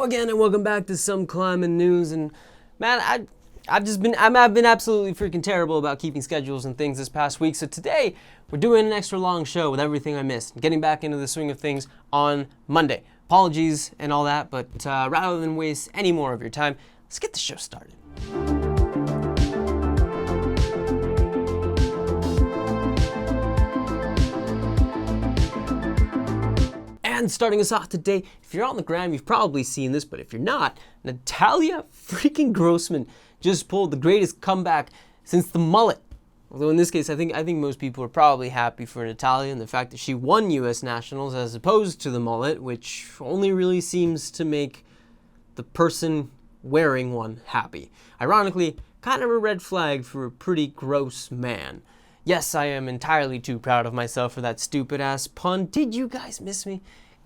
Hello again and welcome back to Some Climbing News. And man, I've been absolutely freaking terrible about keeping schedules and things this past week. So today we're doing an extra long show with everything I missed, getting back into the swing of things on Monday. Apologies and all that, but rather than waste any more of your time, let's get the show started. And starting us off today, if you're on the gram, you've probably seen this, but if you're not, Natalia freaking Grossman just pulled the greatest comeback since the mullet. Although in this case, I think most people are probably happy for Natalia and the fact that she won U.S. Nationals as opposed to the mullet, which only really seems to make the person wearing one happy. Ironically, kind of a red flag for a pretty gross man. Yes, I am entirely too proud of myself for that stupid ass pun. Did you guys miss me?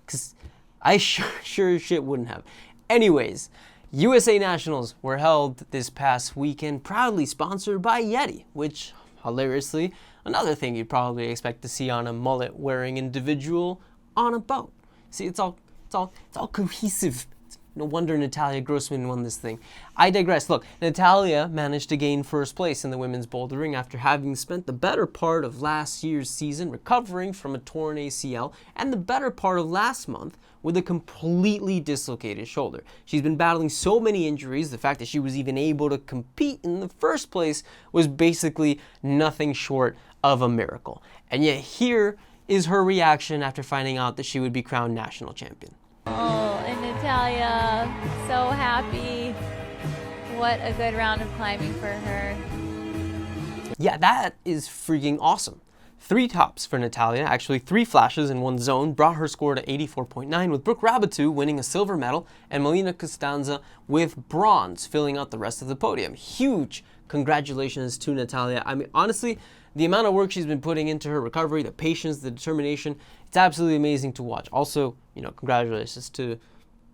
Because I sure as shit wouldn't have. Anyways, USA Nationals were held this past weekend, proudly sponsored by Yeti, which, hilariously, another thing you'd probably expect to see on a mullet-wearing individual on a boat. See, it's all cohesive. No wonder Natalia Grossman won this thing. I digress. Look, Natalia managed to gain first place in the women's bouldering after having spent the better part of last year's season recovering from a torn ACL and the better part of last month with a completely dislocated shoulder. She's been battling so many injuries, the fact that she was even able to compete in the first place was basically nothing short of a miracle. And yet here is her reaction after finding out that she would be crowned national champion. Oh, and Natalia, so happy. What a good round of climbing for her. Yeah, that is freaking awesome. 3 tops for Natalia, actually 3 flashes in one zone, brought her score to 84.9, with Brooke Raboutou winning a silver medal and Melina Costanza with bronze, filling out the rest of the podium. Huge congratulations to Natalia. I mean, honestly, the amount of work she's been putting into her recovery, the patience, the determination, it's absolutely amazing to watch. Also, congratulations to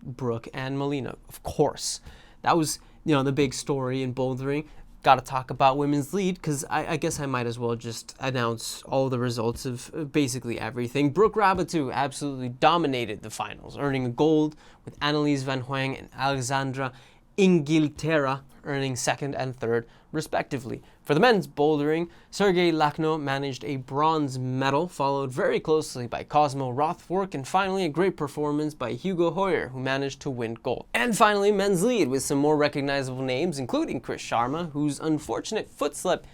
Brooke and Melina, of course. That was, the big story in bouldering. Got to talk about women's lead because I guess I might as well just announce all the results of basically everything. Brooke Raboutou absolutely dominated the finals, earning a gold with Annelies Van Hoeng and Alexandra Ingilterra earning 2nd and 3rd respectively. For the men's bouldering, Sergei Lakhno managed a bronze medal, followed very closely by Cosmo Rothfork, and finally a great performance by Hugo Hoyer, who managed to win gold. And finally, men's lead with some more recognizable names, including Chris Sharma, whose unfortunate foot slip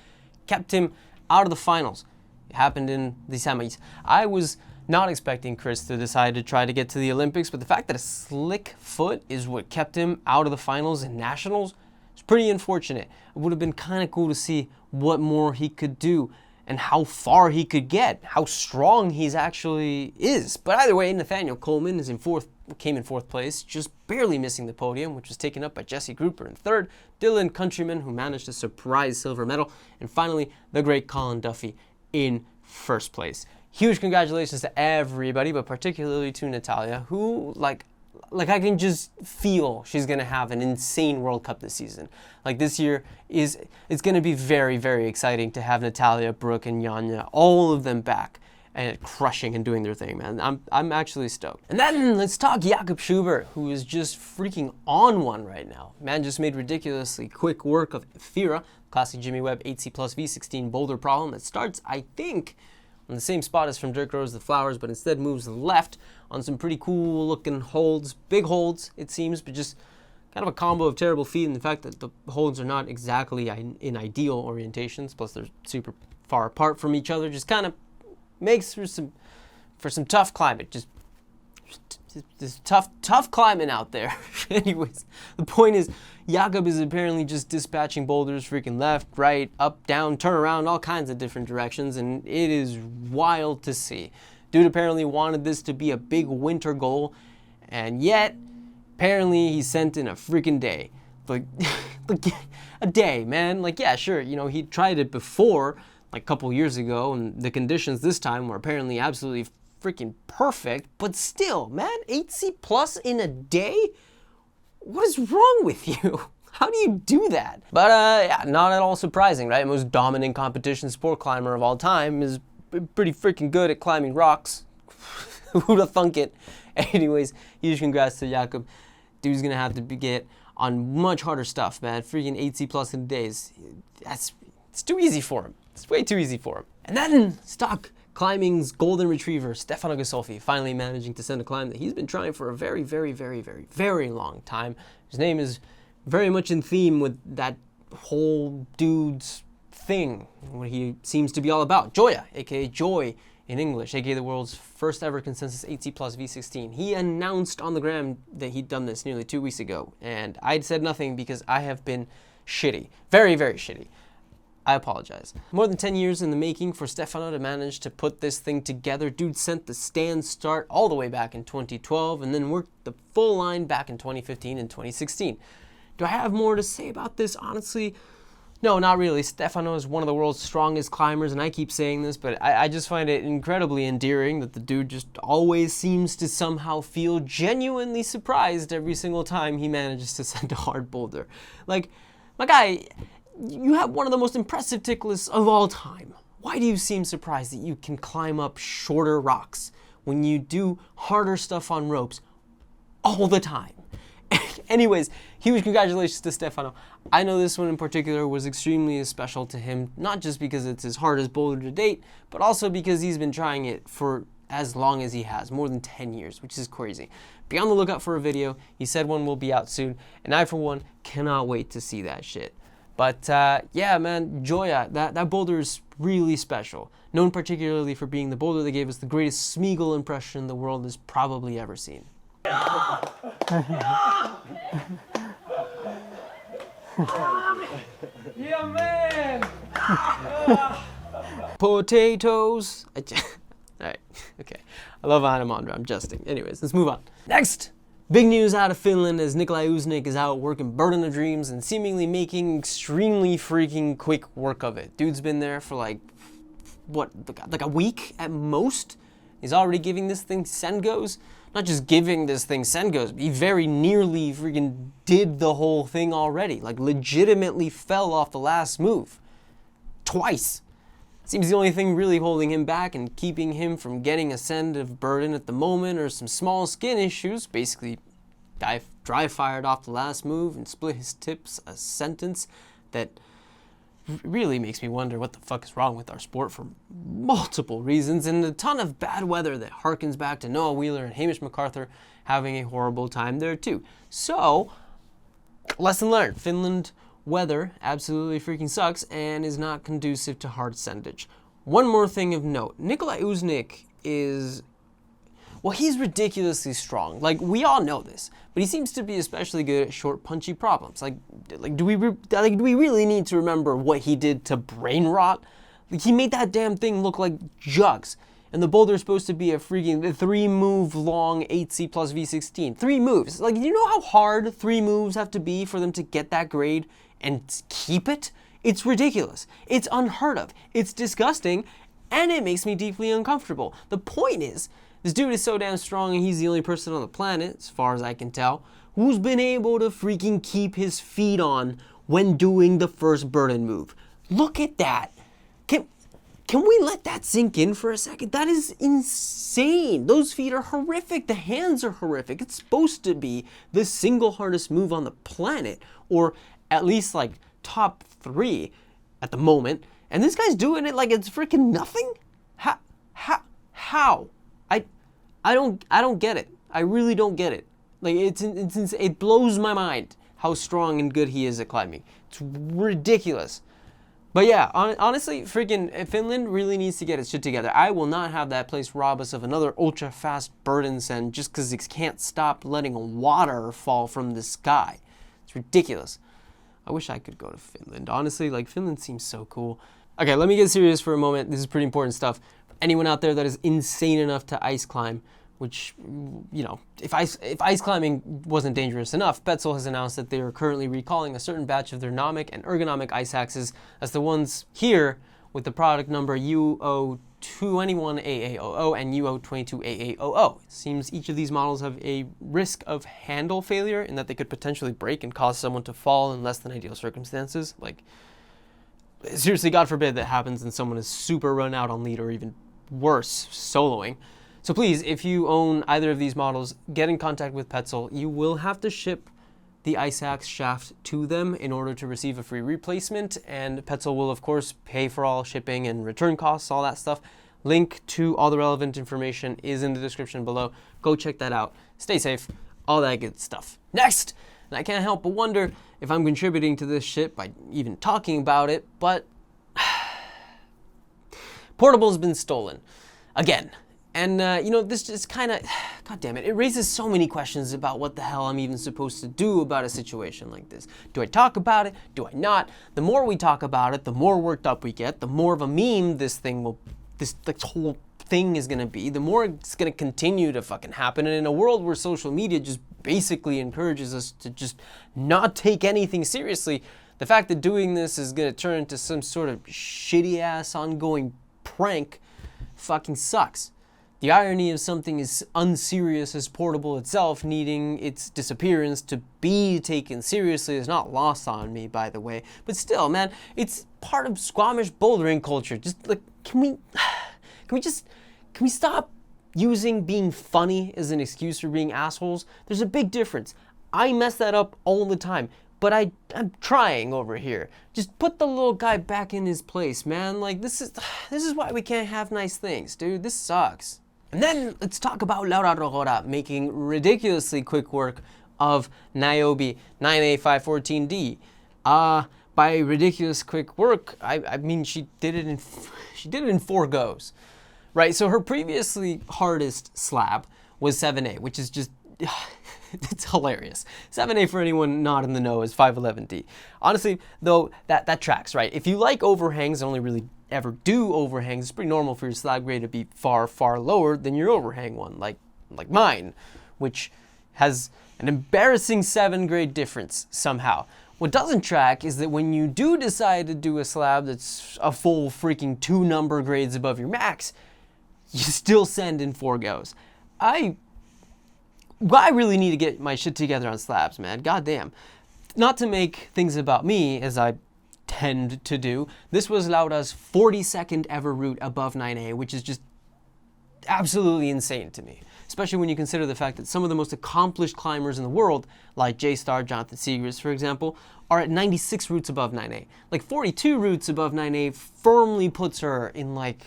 kept him out of the finals. It happened in the semis. I was not expecting Chris to decide to try to get to the Olympics, but the fact that a slick foot is what kept him out of the finals and nationals, it's pretty unfortunate. It would have been kind of cool to see what more he could do and how far he could get, how strong he's actually is. But either way, Nathaniel Coleman came in fourth place, just barely missing the podium, which was taken up by Jesse Grouper in 3rd, Dylan Countryman, who managed a surprise silver medal, and finally, the great Colin Duffy in 1st place. Huge congratulations to everybody, but particularly to Natalia, who, like I can just feel she's going to have an insane World Cup this season. Like this year it's going to be very, very exciting to have Natalia, Brooke, and Yanya, all of them back and crushing and doing their thing, man. I'm actually stoked. And then let's talk Jakob Schubert, who is just freaking on one right now. Man just made ridiculously quick work of Ephyra, classic Jimmy Webb 8C plus V16 boulder problem that starts, I think, on the same spot as from Dirk Rose the Flowers, but instead moves left on some pretty cool looking holds, big holds it seems, but just kind of a combo of terrible feet and the fact that the holds are not exactly in ideal orientations, plus they're super far apart from each other, just kind of makes for some tough climbing, just tough climbing out there. Anyways, the point is, Jakob is apparently just dispatching boulders freaking left, right, up, down, turn around, all kinds of different directions, and it is wild to see. Dude apparently wanted this to be a big winter goal, and yet, apparently he sent in a freaking day. Like a day, man. Like, yeah, sure, he tried it before, like a couple years ago, and the conditions this time were apparently absolutely freaking perfect, but still, man, 8C plus in a day? What is wrong with you? How do you do that? But yeah, not at all surprising, right? Most dominant competition sport climber of all time is pretty freaking good at climbing rocks. Who'da thunk it? Anyways, huge congrats to Jakob. dude's gonna have to get on much harder stuff, man. Freaking 8C plus in days. It's too easy for him. It's way too easy for him. And then stock climbing's golden retriever, Stefano Ghisolfi, finally managing to send a climb that he's been trying for a very, very, very, very, very long time. His name is very much in theme with that whole dude's thing, what he seems to be all about. Gioia, aka Joy in English, aka the world's first ever consensus 8C plus V16. He announced on the gram that he'd done this nearly 2 weeks ago, and I'd said nothing because I have been shitty. Very, very shitty. I apologize. More than 10 years in the making for Stefano to manage to put this thing together. Dude sent the stand start all the way back in 2012 and then worked the full line back in 2015 and 2016. Do I have more to say about this? Honestly, no, not really. Stefano is one of the world's strongest climbers, and I keep saying this, but I just find it incredibly endearing that the dude just always seems to somehow feel genuinely surprised every single time he manages to send a hard boulder. Like, my guy, you have one of the most impressive tick lists of all time. Why do you seem surprised that you can climb up shorter rocks when you do harder stuff on ropes all the time? Anyways, huge congratulations to Stefano. I know this one in particular was extremely special to him, not just because it's his hardest boulder to date, but also because he's been trying it for as long as he has, more than 10 years, which is crazy. Be on the lookout for a video. He said one will be out soon, and I, for one, cannot wait to see that shit. But yeah, man, Gioia, that boulder is really special. Known particularly for being the boulder that gave us the greatest Smeagol impression the world has probably ever seen. Yeah, man! Potatoes. Alright, okay. I love Anamandra, I'm jesting. Anyways, let's move on. Next! Big news out of Finland as Nicolai Uznik is out working Burden of Dreams and seemingly making extremely freaking quick work of it. Dude's been there for like a week at most? He's already giving this thing send goes? Not just giving this thing send goes, he very nearly freaking did the whole thing already. Like legitimately fell off the last move. Twice. Seems the only thing really holding him back and keeping him from getting a send of burden at the moment are some small skin issues. Basically, dry fired off the last move and split his tips a sentence that really makes me wonder what the fuck is wrong with our sport for multiple reasons, and a ton of bad weather that harkens back to Noah Wheeler and Hamish MacArthur having a horrible time there too. So, lesson learned. Finland weather absolutely freaking sucks and is not conducive to hard sendage. One more thing of note. Nicolai Uznik is, well, he's ridiculously strong. Like, we all know this, but he seems to be especially good at short, punchy problems. Like, do we really need to remember what he did to Brain Rot? Like, he made that damn thing look like jugs. And the boulder is supposed to be a freaking 3-move long 8C plus V16. 3 moves. Like, you know how hard 3 moves have to be for them to get that grade and keep it? It's ridiculous. It's unheard of. It's disgusting, and it makes me deeply uncomfortable. The point is, this dude is so damn strong, and he's the only person on the planet, as far as I can tell, who's been able to freaking keep his feet on when doing the first burden move. Look at that. Can we let that sink in for a second? That is insane. Those feet are horrific. The hands are horrific. It's supposed to be the single hardest move on the planet, or at least like top 3 at the moment. And this guy's doing it like it's freaking nothing? How? I don't get it. I really don't get it. Like it blows my mind how strong and good he is at climbing. It's ridiculous. But yeah, honestly, freaking Finland really needs to get its shit together. I will not have that place rob us of another ultra-fast burden send just because it can't stop letting water fall from the sky. It's ridiculous. I wish I could go to Finland. Honestly, like, Finland seems so cool. Okay, let me get serious for a moment. This is pretty important stuff. Anyone out there that is insane enough to ice climb, which, you know, if ice climbing wasn't dangerous enough, Petzl has announced that they are currently recalling a certain batch of their nomic and ergonomic ice axes as the ones here with the product number UO21AA00 and UO22AA00. It seems each of these models have a risk of handle failure in that they could potentially break and cause someone to fall in less than ideal circumstances. Like, seriously, God forbid that happens and someone is super run out on lead or even worse, soloing. So please, if you own either of these models, get in contact with Petzl. You will have to ship the ice axe shaft to them in order to receive a free replacement, and Petzl will of course pay for all shipping and return costs, all that stuff. Link to all the relevant information is in the description below. Go check that out. Stay safe, all that good stuff. Next, and I can't help but wonder if I'm contributing to this shit by even talking about it, but Portable's been stolen again. And, you know, this just kind of, god damn it, it raises so many questions about what the hell I'm even supposed to do about a situation like this. Do I talk about it? Do I not? The more we talk about it, the more worked up we get, the more of a meme this whole thing is going to be, the more it's going to continue to fucking happen. And in a world where social media just basically encourages us to just not take anything seriously, the fact that doing this is going to turn into some sort of shitty-ass ongoing prank fucking sucks. The irony of something as unserious as Portable itself needing its disappearance to be taken seriously is not lost on me, by the way. But still, man, it's part of Squamish bouldering culture. Just like, can we stop using being funny as an excuse for being assholes? There's a big difference. I mess that up all the time, but I'm trying over here. Just put the little guy back in his place, man. Like, this is why we can't have nice things, dude. This sucks. And then let's talk about Rogora making ridiculously quick work of Niobe 9A514D. By ridiculous quick work, I mean she did it in 4 goes, right? So her previously hardest slab was 7A, which is just it's hilarious. 7A, for anyone not in the know, is 511D. Honestly, though, that tracks, right? If you like overhangs and only really ever do overhangs, it's pretty normal for your slab grade to be far, far lower than your overhang one, like mine, which has an embarrassing 7 grade difference somehow. What doesn't track is that when you do decide to do a slab that's a full freaking 2 number grades above your max, you still send in 4 goes. I really need to get my shit together on slabs, man. God damn. Not to make things about me, as I tend to do, this was Laura's 42nd ever route above 9A, which is just absolutely insane to me. Especially when you consider the fact that some of the most accomplished climbers in the world, like J-Star, Jonathan Segrist, for example, are at 96 routes above 9A. Like 42 routes above 9A firmly puts her in like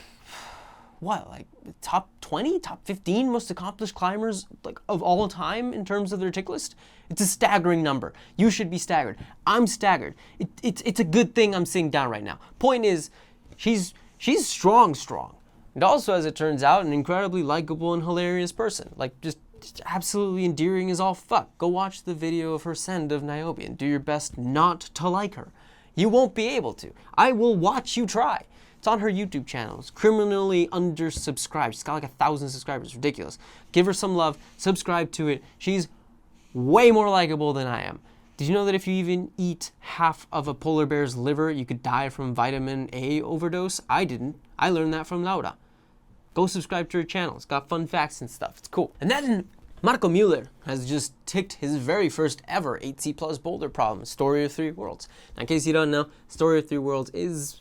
top 20, top 15 most accomplished climbers like of all time in terms of their tick list. It's a staggering number. You should be staggered. I'm staggered. It's a good thing I'm sitting down right now. Point is, she's strong. And also, as it turns out, an incredibly likable and hilarious person. Like, just absolutely endearing as all fuck. Go watch the video of her send of Niobe and do your best not to like her. You won't be able to. I will watch you try. It's on her YouTube channel. It's criminally undersubscribed. She's got like 1,000 subscribers. Ridiculous. Give her some love. Subscribe to it. She's way more likable than I am. Did you know that if you even eat half of a polar bear's liver, you could die from vitamin A overdose? I didn't. I learned that from Laura. Go subscribe to her channel. It's got fun facts and stuff. It's cool. And then Marco Muller has just ticked his very first ever 8C plus boulder problem, Story of 3 Worlds. Now, in case you don't know, Story of 3 Worlds is,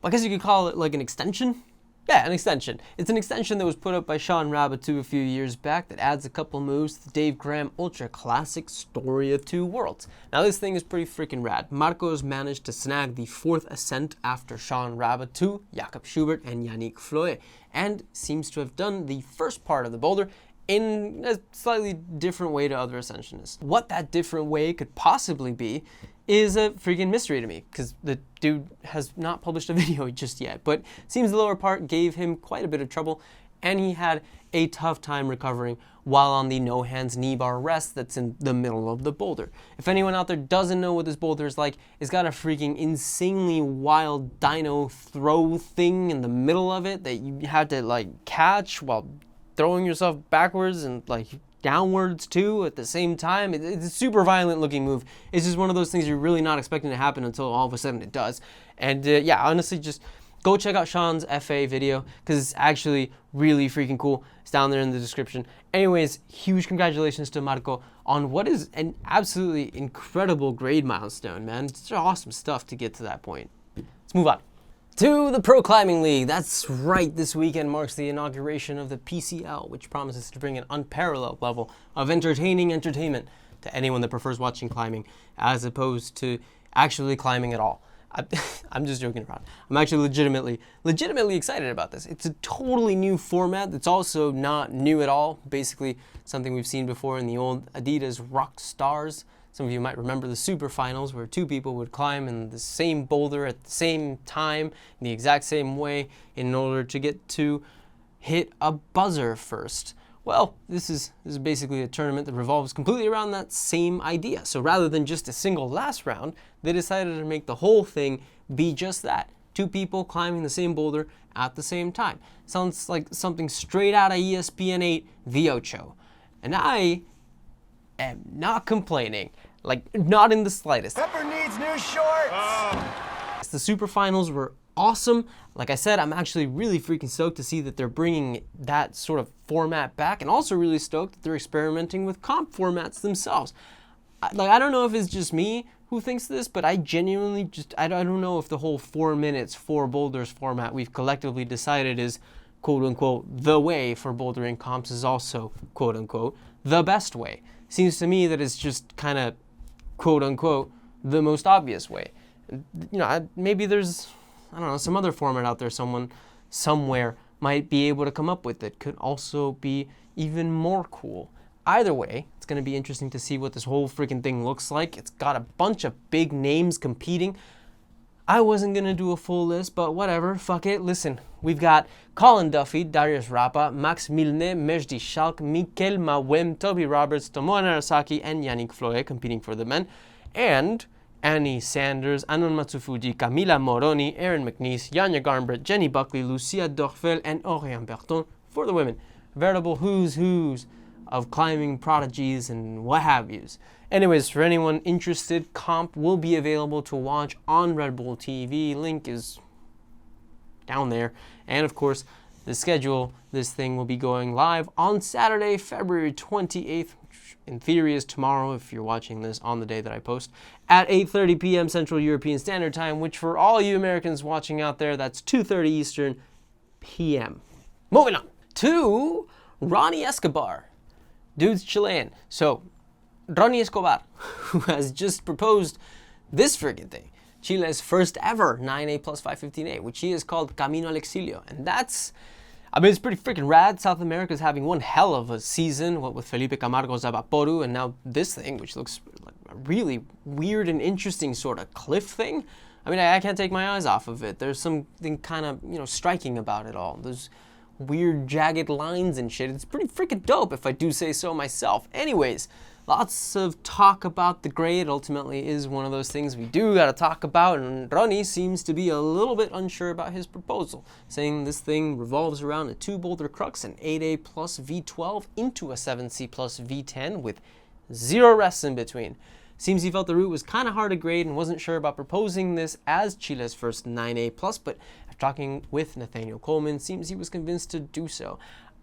I guess you could call it like an extension. Yeah, an extension. It's an extension that was put up by Sean Rabbit a few years back that adds a couple moves to the Dave Graham Ultra Classic Story of 2 Worlds. Now this thing is pretty freaking rad. Marco's managed to snag the 4th ascent after Sean Rabbit 2, Jakob Schubert, and Yannick Flohe, and seems to have done the first part of the boulder in a slightly different way to other ascensionists. What that different way could possibly be is a freaking mystery to me, because the dude has not published a video just yet, but it seems the lower part gave him quite a bit of trouble, and he had a tough time recovering while on the no hands knee bar rest that's in the middle of the boulder. If anyone out there doesn't know what this boulder is like, it's got a freaking insanely wild dino throw thing in the middle of it that you have to like catch while throwing yourself backwards and like downwards too at the same time. It's a super violent looking move. It's just one of those things you're really not expecting to happen until all of a sudden it does. And yeah, honestly, just go check out Sean's FA video because it's actually really freaking cool. It's down there in the description. Anyways, huge congratulations to Marco on what is an absolutely incredible grade milestone, man. It's awesome stuff to get to that point. Let's move on. To the Pro Climbing League. That's right, this weekend marks the inauguration of the PCL, which promises to bring an unparalleled level of entertainment to anyone that prefers watching climbing as opposed to actually climbing at all. I'm just joking around. I'm actually legitimately excited about this. It's a totally new format that's also not new at all. Basically, something we've seen before in the old Adidas Rock Stars. Some of you might remember the super finals where two people would climb in the same boulder at the same time, in the exact same way, in order to get to hit a buzzer first. Well, this is basically a tournament that revolves completely around that same idea. So rather than just a single last round, they decided to make the whole thing be just that. Two people climbing the same boulder at the same time. Sounds like something straight out of ESPN 8 The Ocho. And I am not complaining. Like, not in the slightest. Pepper needs new shorts! The super finals were awesome. Like I said, I'm actually really freaking stoked to see that they're bringing that sort of format back, and also really stoked that they're experimenting with comp formats themselves. I don't know if it's just me who thinks this, but I genuinely I don't know if the whole 4 minutes, 4 boulders format we've collectively decided is quote-unquote the way for bouldering comps is also quote-unquote the best way. Seems to me that it's just kind of quote-unquote the most obvious way. You know, maybe there's, I don't know, some other format out there someone somewhere might be able to come up with that could also be even more cool. Either way, it's going to be interesting to see what this whole freaking thing looks like. It's got a bunch of big names competing. I wasn't going to do a full list, but whatever, fuck it. Listen, we've got Colin Duffy, Darius Rapa, Max Milne, Mejdi Schalk, Mikel Mawem, Toby Roberts, Tomoe Narasaki, and Yannick Flohe competing for the men. And Annie Sanders, Anon Matsufuji, Camila Moroni, Aaron McNeese, Janja Garnbrett, Jenny Buckley, Lucia Dorfel, and Aurélien Berton for the women. Veritable who's of climbing prodigies and what have yous. Anyways, for anyone interested, comp will be available to watch on Red Bull TV. Link is down there. And of course, the schedule, this thing will be going live on Saturday, February 28th, which in theory is tomorrow if you're watching this on the day that I post, at 8:30 p.m. Central European Standard Time, which for all you Americans watching out there, that's 2:30 Eastern p.m. Moving on to Ronny Escobar. Dude's Chilean. So, Ronny Escobar, who has just proposed this friggin' thing, Chile's first ever 9A plus 515A, which he has called Camino al Exilio. And that's, I mean, it's pretty freaking rad. South America's having one hell of a season, what with Felipe Camargo's Abaporu, and now this thing, which looks like a really weird and interesting sort of cliff thing. I mean, I can't take my eyes off of it. There's something kind of, you know, striking about it all. There's weird jagged lines and shit. It's pretty freaking dope if I do say so myself. Anyways, lots of talk about the grade. Ultimately is one of those things we do gotta talk about, and Ronny seems to be a little bit unsure about his proposal, saying this thing revolves around a 2 boulder crux, an 8A plus V12 into a 7C plus V10 with 0 rests in between. Seems he felt the route was kind of hard to grade and wasn't sure about proposing this as Chile's first 9A plus, but after talking with Nathaniel Coleman, seems he was convinced to do so.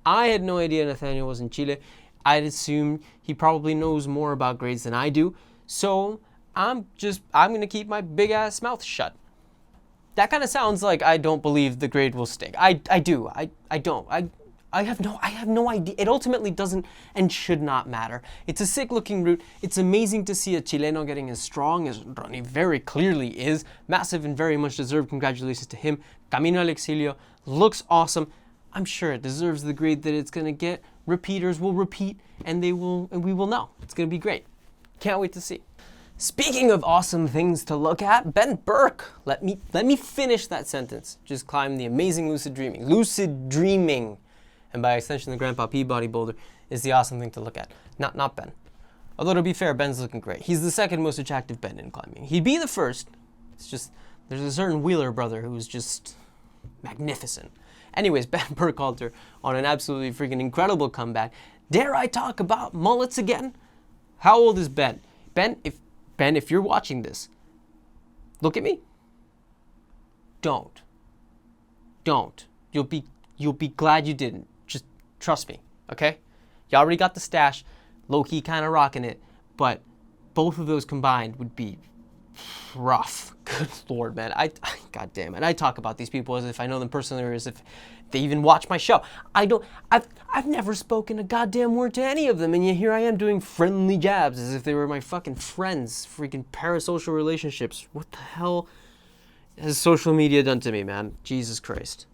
I had no idea Nathaniel was in Chile. I'd assume he probably knows more about grades than I do, so I'm gonna keep my big ass mouth shut. That kind of sounds like I don't believe the grade will stick. I do. I don't. I have no idea. It ultimately doesn't and should not matter. It's a sick looking route. It's amazing to see a Chileno getting as strong as Ronny very clearly is. Massive and very much deserved. Congratulations to him. Camino al Exilio looks awesome. I'm sure it deserves the grade that it's gonna get. Repeaters will repeat, and we will know. It's gonna be great. Can't wait to see. Speaking of awesome things to look at, Ben Burke. Let me finish that sentence. Just climbed the amazing Lucid Dreaming. Lucid Dreaming, and by extension the Grandpa Peabody boulder, is the awesome thing to look at. Not Ben. Although to be fair, Ben's looking great. He's the second most attractive Ben in climbing. He'd be the first. It's just there's a certain Wheeler brother who's just magnificent. Anyways, Ben Burkhalter on an absolutely freaking incredible comeback. Dare I talk about mullets again? How old is Ben? Ben, if you're watching this, look at me. Don't. You'll be glad you didn't. Just trust me, okay? You already got the stash, low-key kind of rocking it, but both of those combined would be rough. Good Lord, man. God damn it. I talk about these people as if I know them personally or as if they even watch my show. I've never spoken a goddamn word to any of them, and yet here I am doing friendly jabs as if they were my fucking friends. Freaking parasocial relationships. What the hell has social media done to me, man? Jesus Christ.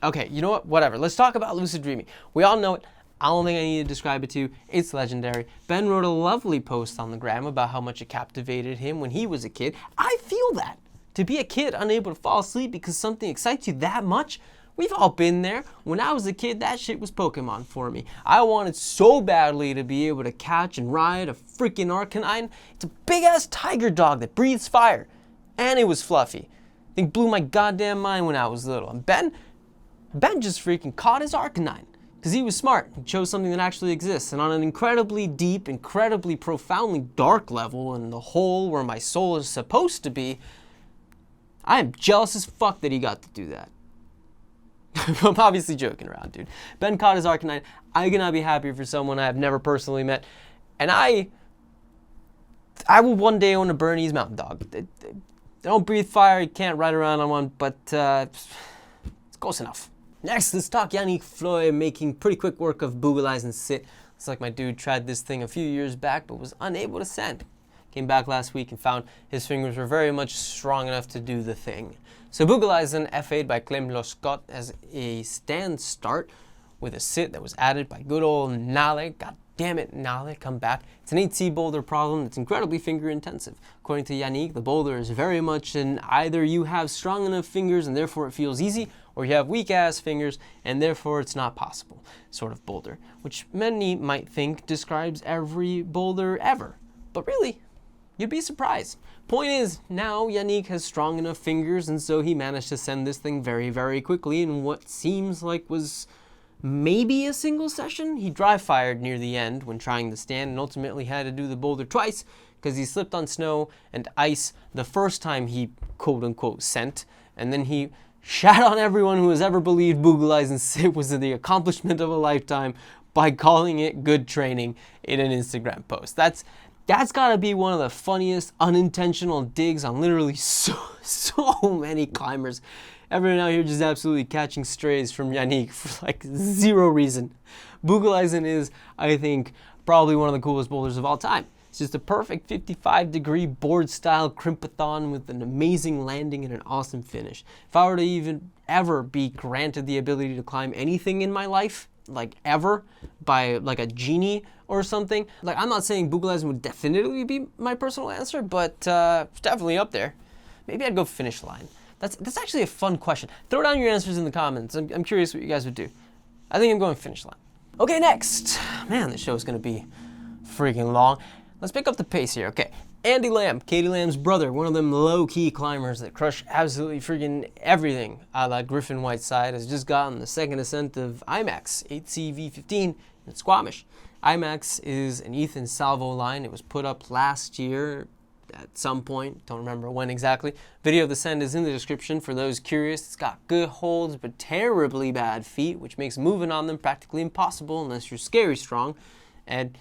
Okay, you know what? Whatever. Let's talk about lucid dreaming. We all know it. I don't think I need to describe it to you. It's legendary. Ben wrote a lovely post on the gram about how much it captivated him when he was a kid. I feel that. To be a kid unable to fall asleep because something excites you that much, we've all been there. When I was a kid, that shit was Pokemon for me. I wanted so badly to be able to catch and ride a freaking Arcanine. It's a big-ass tiger dog that breathes fire. And it was fluffy. It blew my goddamn mind when I was little. And Ben just freaking caught his Arcanine. Because he was smart. He chose something that actually exists. And on an incredibly deep, incredibly profoundly dark level, in the hole where my soul is supposed to be, I am jealous as fuck that he got to do that. I'm obviously joking around, dude. Ben caught his Arcanine. I cannot be happier for someone I have never personally met. And I will one day own a Bernese Mountain Dog. They don't breathe fire. You can't ride around on one, but it's close enough. Next, let's talk Yannick Flohe making pretty quick work of Bugeleisen sit. Looks like my dude tried this thing a few years back, but was unable to send. Came back last week and found his fingers were very much strong enough to do the thing. So Bugeleisen FA'd by Clem Loscott as a stand start with a sit that was added by good old Nale. God damn it, Nale, come back. It's an 8C boulder problem that's incredibly finger intensive. According to Yannick, the boulder is very much an either you have strong enough fingers and therefore it feels easy, or you have weak ass fingers and therefore it's not possible sort of boulder, which many might think describes every boulder ever. But really, you'd be surprised. Point is, now Yannick has strong enough fingers, and so he managed to send this thing very, very quickly in what seems like was maybe a single session. He dry fired near the end when trying the stand and ultimately had to do the boulder twice because he slipped on snow and ice the first time he quote-unquote sent, and then he shat on everyone who has ever believed Bugeleisen sit was the accomplishment of a lifetime by calling it good training in an Instagram post. That's gotta be one of the funniest unintentional digs on literally so many climbers. Everyone out here just absolutely catching strays from Yannick for like zero reason. Bugeleisen is, I think, probably one of the coolest boulders of all time. It's just a perfect 55-degree board-style crimpathon with an amazing landing and an awesome finish. If I were to even ever be granted the ability to climb anything in my life, like ever, by like a genie or something, like I'm not saying Bugeleisen would definitively be my personal answer, but it's definitely up there. Maybe I'd go finish line. That's actually a fun question. Throw down your answers in the comments. I'm curious what you guys would do. I think I'm going finish line. Okay, next. Man, this show is going to be freaking long. Let's pick up the pace here. Okay, Andy Lamb, Katie Lamb's brother, one of them low-key climbers that crush absolutely freaking everything a la Griffin Whiteside, has just gotten the second ascent of IMAX 8CV15 in Squamish. IMAX is an Ethan Salvo line. It was put up last year at some point, don't remember when exactly. Video of the ascent is in the description for those curious. It's got good holds but terribly bad feet, which makes moving on them practically impossible unless you're scary strong. And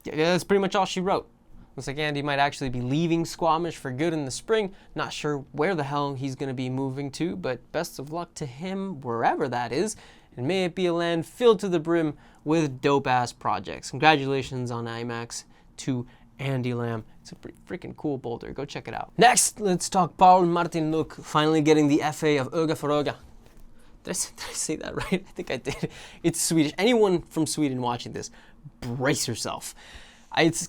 yeah, that's pretty much all she wrote. Looks like Andy might actually be leaving Squamish for good in the spring. Not sure where the hell he's going to be moving to, but best of luck to him wherever that is. And may it be a land filled to the brim with dope-ass projects. Congratulations on IMAX to Andy Lamb. It's a pretty freaking cool boulder. Go check it out. Next, let's talk Paul Martin Luc finally getting the FA of Öga för Öga. Did I say that right? I think I did. It's Swedish. Anyone from Sweden watching this, brace yourself. It's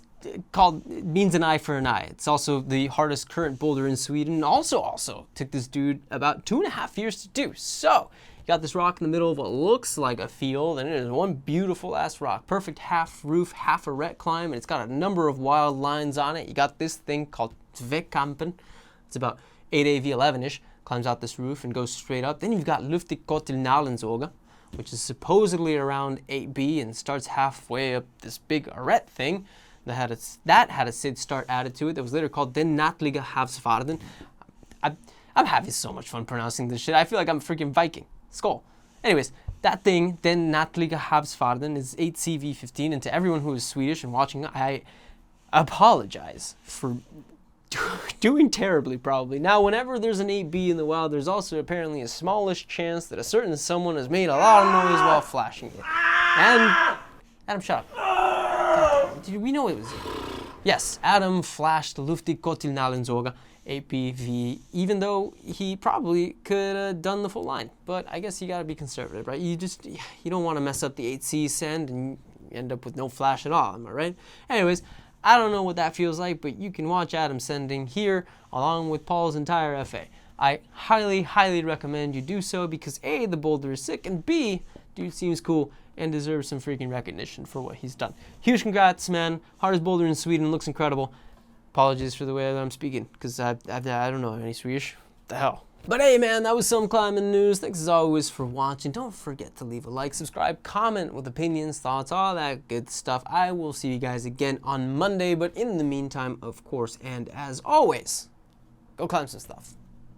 called, it means an eye for an eye. It's also the hardest current boulder in Sweden. Also took this dude about 2.5 years to do. So, you got this rock in the middle of what looks like a field, and it is one beautiful ass rock. Perfect half roof, half arête climb, and it's got a number of wild lines on it. You got this thing called Tvekampen. It's about 8 AV11-ish. Climbs out this roof and goes straight up. Then you've got Luftigt till Nalens Oga, which is supposedly around 8B and starts halfway up this big arête thing that had a Sid start added to it that was later called Den Nattliga Havsvarden. I'm having so much fun pronouncing this shit. I feel like I'm a freaking Viking. Skull. Anyways, that thing, Den Nattliga Havsvarden, is 8CV15, and to everyone who is Swedish and watching, I apologize for doing terribly, probably. Now, whenever there's an 8B in the wild, there's also apparently a smallish chance that a certain someone has made a lot of noise while flashing it. And Adam, shut up. We know it was you. Yes, Adam flashed Luftig Kotilnalen Zoga, APV, even though he probably could have done the full line. But I guess you gotta be conservative, right? You don't want to mess up the 8C send and you end up with no flash at all, am I right? Anyways, I don't know what that feels like, but you can watch Adam sending here along with Paul's entire FA. I highly, highly recommend you do so because A, the boulder is sick, and B, dude seems cool and deserves some freaking recognition for what he's done. Huge congrats, man. Hardest boulder in Sweden, looks incredible. Apologies for the way that I'm speaking, because I don't know any Swedish. What the hell? But hey, man, that was some climbing news. Thanks as always for watching. Don't forget to leave a like, subscribe, comment with opinions, thoughts, all that good stuff. I will see you guys again on Monday, but in the meantime, of course, and as always, go climb some stuff.